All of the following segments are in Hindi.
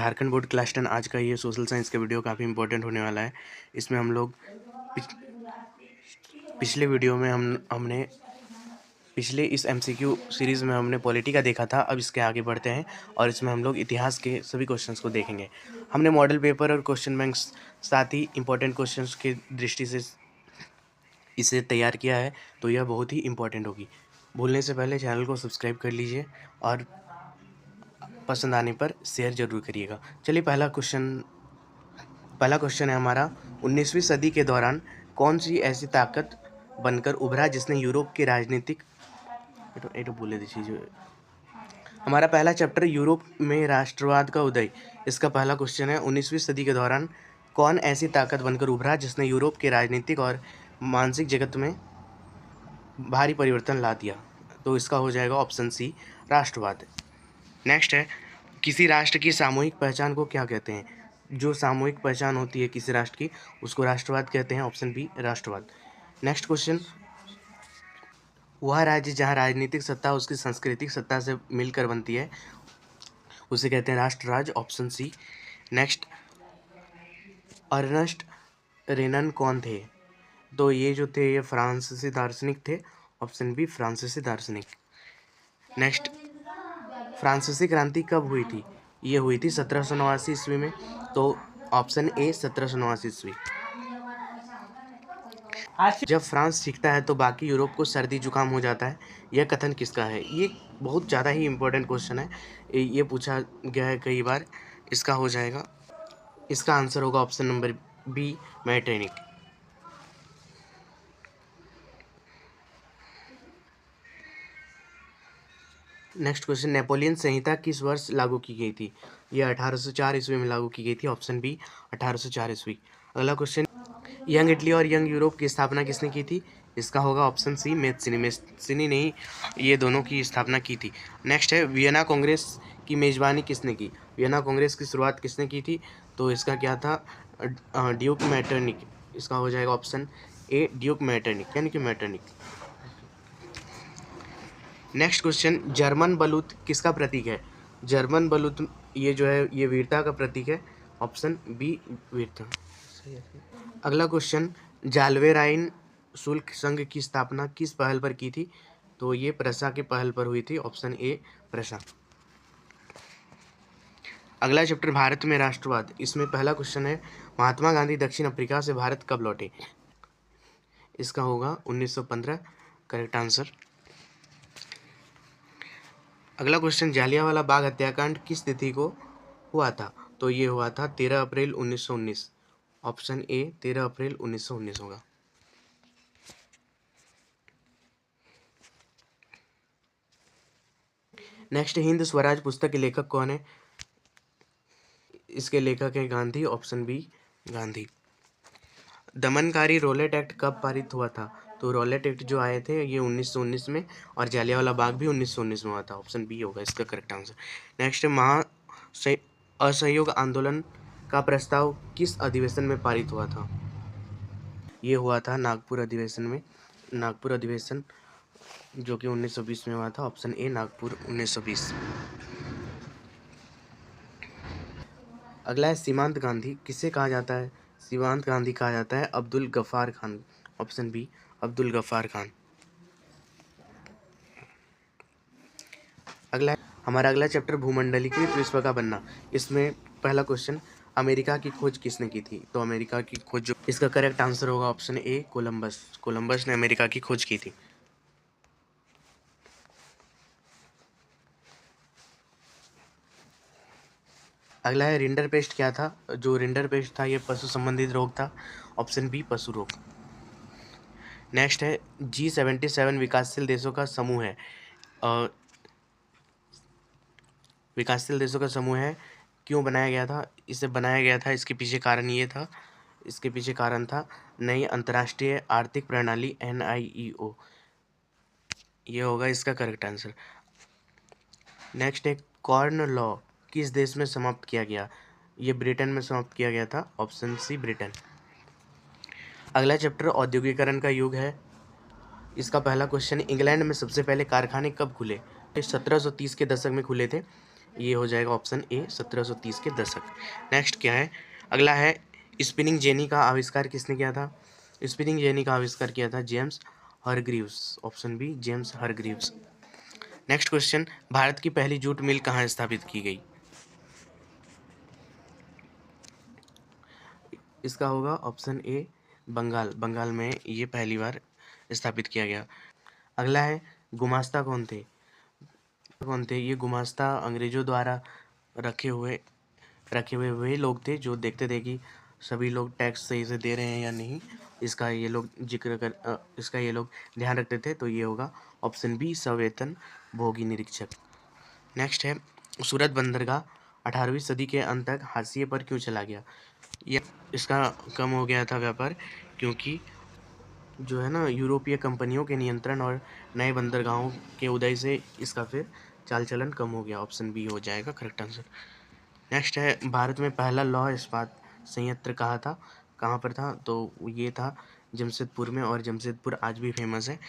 झारखंड बोर्ड क्लास 10 आज का ये सोशल साइंस का वीडियो काफ़ी इंपॉर्टेंट होने वाला है। इसमें हम लोग पिछले वीडियो में हमने पिछले इस एमसीक्यू सीरीज़ में हमने पॉलिटी का देखा था। अब इसके आगे बढ़ते हैं और इसमें हम लोग इतिहास के सभी क्वेश्चंस को देखेंगे। हमने मॉडल पेपर और क्वेश्चन बैंक साथ ही इम्पोर्टेंट क्वेश्चंस की दृष्टि से इसे तैयार किया है, तो यह बहुत ही इम्पोर्टेंट होगी। भूलने से पहले चैनल को सब्सक्राइब कर लीजिए और पसंद आने पर शेयर जरूर करिएगा। चलिए पहला क्वेश्चन है हमारा, 19वीं सदी के दौरान कौन सी ऐसी ताकत बनकर उभरा जिसने यूरोप के राजनीतिक बोले दीजिए। हमारा पहला चैप्टर यूरोप में राष्ट्रवाद का उदय, इसका पहला क्वेश्चन है, 19वीं सदी के दौरान कौन ऐसी ताकत बनकर उभरा जिसने यूरोप के राजनीतिक और मानसिक जगत में भारी परिवर्तन ला दिया। तो इसका हो जाएगा ऑप्शन सी, राष्ट्रवाद। नेक्स्ट है, किसी राष्ट्र की सामूहिक पहचान को क्या कहते हैं? जो सामूहिक पहचान होती है किसी राष्ट्र की, उसको राष्ट्रवाद कहते हैं। ऑप्शन बी, राष्ट्रवाद। नेक्स्ट क्वेश्चन, वह राज्य जहां राजनीतिक सत्ता उसकी सांस्कृतिक सत्ता से मिलकर बनती है उसे कहते हैं राष्ट्र राज्य। Option C. Next, Ernest Renan कौन थे? तो ये जो थे ये फ्रांसीसी दार्शनिक थे। ऑप्शन बी, फ्रांसीसी दार्शनिक। नेक्स्ट, फ्रांसीसी क्रांति कब हुई थी? ये हुई थी 1789 ईस्वी में। तो ऑप्शन ए, 1789 ईस्वी। जब फ्रांस सीखता है तो बाकी यूरोप को सर्दी जुकाम हो जाता है, यह कथन किसका है? ये बहुत ज़्यादा ही इम्पोर्टेंट क्वेश्चन है, ये पूछा गया है कई बार। इसका हो जाएगा, इसका आंसर होगा ऑप्शन नंबर बी, मैट्रेनिक। नेक्स्ट क्वेश्चन, नेपोलियन संहिता किस वर्ष लागू की गई थी? यह 1804 ईस्वी में लागू की गई थी। ऑप्शन बी, 1804 ईस्वी। अगला क्वेश्चन, यंग इटली और यंग यूरोप की स्थापना किसने की थी? इसका होगा ऑप्शन सी, मैत्सिनी ने ये दोनों की स्थापना की थी। नेक्स्ट है, वियना कांग्रेस की मेजबानी किसने की? वियना कांग्रेस की शुरुआत किसने की थी? तो इसका क्या था, ड्यूक मैटरनिक। इसका हो जाएगा ऑप्शन ए, ड्यूक मैटरनिक, यानी कि मैटरनिक। नेक्स्ट क्वेश्चन, जर्मन बलूत किसका प्रतीक है? जर्मन बलूत ये जो है ये वीरता का प्रतीक है। ऑप्शन बी, वीरता। अगला क्वेश्चन, जाल्वेराइन शुल्क संघ की स्थापना किस पहल पर की थी? तो ये प्रशा के पहल पर हुई थी। Option A, Prussia. अगला चैप्टर, भारत में राष्ट्रवाद, इसमें पहला क्वेश्चन है, महात्मा गांधी दक्षिण अफ्रीका से भारत कब लौटे? इसका होगा 1915, करेक्ट आंसर। अगला क्वेश्चन, जालियांवाला बाग हत्याकांड किस तिथि को हुआ था? तो ये हुआ था 13 अप्रैल 1919। ऑप्शन ए, 13 अप्रैल 1919 होगा। नेक्स्ट, हिंद स्वराज पुस्तक के लेखक कौन है? इसके लेखक है गांधी। Option B, Gandhi. दमनकारी रॉलेट एक्ट कब पारित हुआ था? तो रॉलेट एक्ट जो आए थे ये 1919 में, और जालियांवाला बाग भी 1919 में हुआ था। ऑप्शन बी होगा इसका करेक्ट आंसर। नेक्स्ट, असहयोग आंदोलन का प्रस्ताव किस अधिवेशन में पारित हुआ था? ये हुआ था नागपुर अधिवेशन में। नागपुर अधिवेशन जो कि 1920 में हुआ था। Option A, Nagpur 1920। अगला है, सीमांत गांधी किसे कहा जाता है? सीमांत गांधी कहा जाता है अब्दुल गफ्फार खान। Option B, Abdul Ghaffar Khan. हमारा अगला चैप्टर, भूमंडलीकृत विश्व का बनना, इसमें पहला क्वेश्चन, अमेरिका की खोज किसने की थी? तो अमेरिका की खोज जो, इसका करेक्ट आंसर होगा ऑप्शन ए, कोलंबस। कोलंबस ने अमेरिका की खोज की थी। अगला है, रिंडरपेस्ट क्या था? जो रिंडरपेस्ट था ये पशु संबंधित रोग था। ऑप्शन बी, पशु रोग। नेक्स्ट है, G77 विकासशील देशों का समूह है। विकासशील देशों का समूह है, क्यों बनाया गया था? इसे बनाया गया था, इसके पीछे कारण ये था, इसके पीछे कारण था नई अंतर्राष्ट्रीय आर्थिक प्रणाली NIEO। ये होगा इसका करेक्ट आंसर। नेक्स्ट है, कॉर्न लॉ किस देश में समाप्त किया गया? ये ब्रिटेन में समाप्त किया गया था। Option C, Britain. अगला चैप्टर, औद्योगिकरण का युग है, इसका पहला क्वेश्चन, इंग्लैंड में सबसे पहले कारखाने कब खुले? 1730 के दशक में खुले थे। ये हो जाएगा ऑप्शन ए 1730 के दशक। नेक्स्ट क्या है, अगला है स्पिनिंग जेनी का आविष्कार किसने किया था? स्पिनिंग जेनी का आविष्कार किया था James Hargreaves, option B James Hargreaves. Next question, Bharat की पहली जूट मिल कहाँ स्थापित की गई? इसका होगा ऑप्शन ए बंगाल, बंगाल में ये पहली बार स्थापित किया गया। अगला है गुमास्ता कौन थे? ये गुमास्ता अंग्रेजों द्वारा रखे हुए वे लोग थे जो देखते थे कि सभी लोग टैक्स सही से दे रहे हैं या नहीं, इसका ये लोग इसका ये लोग ध्यान रखते थे। तो ये होगा ऑप्शन बी सवेतन भोगी निरीक्षक। नेक्स्ट है सूरत बंदरगाह 18वीं सदी के अंत तक हाशिए पर क्यों चला गया? ये इसका कम हो गया था व्यापार, क्योंकि जो है ना यूरोपीय कंपनियों के नियंत्रण और नए बंदरगाहों के उदय से इसका फिर चाल चलन कम हो गया। ऑप्शन बी हो जाएगा करेक्ट आंसर। नेक्स्ट है भारत में पहला लौह इस्पात संयंत्र कहाँ पर था? तो ये था जमशेदपुर में, और जमशेदपुर आज भी फेमस है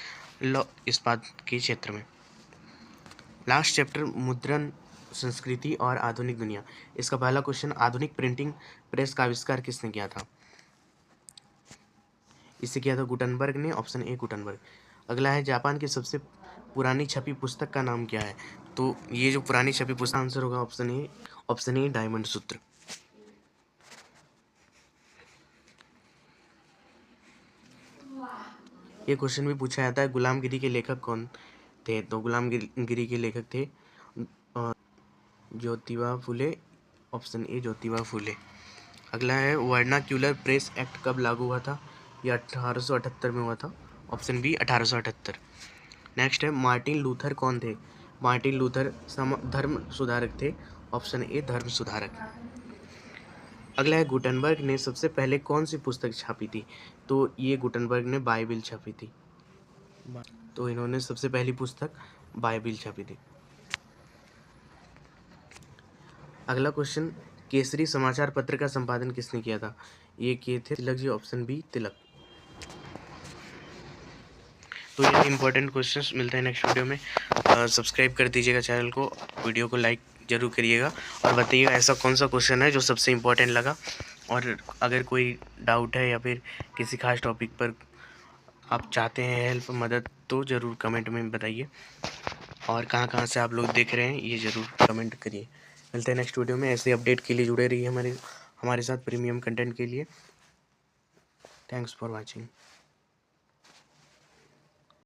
लौह इस्पात के क्षेत्र में। लास्ट चैप्टर मुद्रण संस्कृति और आधुनिक दुनिया, इसका पहला क्वेश्चन, आधुनिक प्रिंटिंग प्रेस का आविष्कार किसने किया था? इसे किया था गुटनबर्ग ने, ऑप्शन ए गुटनबर्ग। अगला है जापान की सबसे पुरानी छपी पुस्तक का नाम क्या है? तो ये जो पुरानी छपी पुस्तक आंसर होगा ऑप्शन ए डायमंड सूत्र। ये क्वेश्चन भी पूछा जाता है गुलामगिरी के लेखक कौन थे? तो गुलामगिरी के लेखक थे ज्योतिबा फुले, ऑप्शन ए ज्योतिबा फुले। अगला है वर्नाक्यूलर प्रेस एक्ट कब लागू हुआ था? ये 1878 में हुआ था, ऑप्शन बी 1878। नेक्स्ट है मार्टिन लूथर कौन थे? मार्टिन लूथर धर्म सुधारक थे, ऑप्शन ए धर्म सुधारक। अगला है गुटनबर्ग ने सबसे पहले कौन सी पुस्तक छापी थी? तो ये गुटनबर्ग ने बाइबिल छापी थी, तो इन्होंने सबसे पहली पुस्तक बाइबिल छापी थी। अगला क्वेश्चन, केसरी समाचार पत्र का संपादन किसने किया था? ये किए थे तिलक जी, ऑप्शन बी तिलक। तो ये इंपॉर्टेंट क्वेश्चंस मिलते हैं नेक्स्ट वीडियो में। सब्सक्राइब कर दीजिएगा चैनल को, वीडियो को लाइक जरूर करिएगा और बताइएगा ऐसा कौन सा क्वेश्चन है जो सबसे इम्पोर्टेंट लगा। और अगर कोई डाउट है या फिर किसी खास टॉपिक पर आप चाहते हैं हेल्प मदद, तो ज़रूर कमेंट में बताइए। और कहाँ से आप लोग देख रहे हैं ये ज़रूर कमेंट करिए। मिलते हैं नेक्स्ट वीडियो में। ऐसे अपडेट के लिए जुड़े रहिए हमारे साथ प्रीमियम कंटेंट के लिए। Thanks for watching.